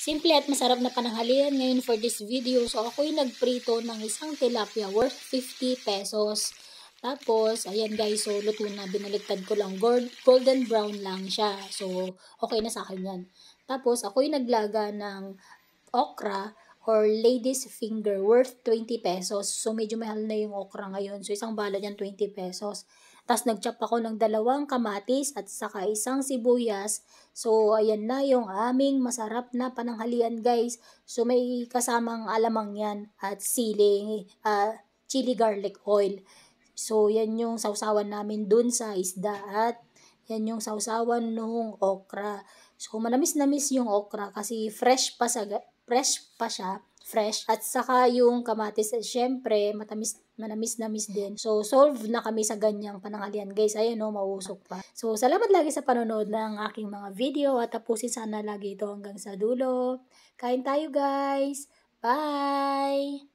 Simple at masarap na pananghalian ngayon for this video. So, ako'y nagprito ng isang tilapia worth 50 pesos. Tapos, ayan guys, so luto na. Binaliktad ko lang. Golden brown lang siya. So, okay na sa akin yan. Tapos, ako'y naglaga ng okra or lady's finger worth 20 pesos. So, medyo mahal na yung okra ngayon. So, isang balot yan 20 pesos. Tapos, nagchop ako ng 2 kamatis at saka isang sibuyas. So, ayan na yung aming masarap na pananghalian, guys. So, may kasamang alamang yan at sili, chili garlic oil. So, yan yung sausawan namin dun sa isda at yan yung sausawan nung okra. So, manamis-namis yung okra kasi fresh pa siya. At saka yung kamatis, syempre, manamis-namis din. So, solve na kami sa ganyang pananghalian, guys. Ayun, no, mausok pa. So, salamat lagi sa panonood ng aking mga video at tapusin sana lagi ito hanggang sa dulo. Kain tayo, guys. Bye!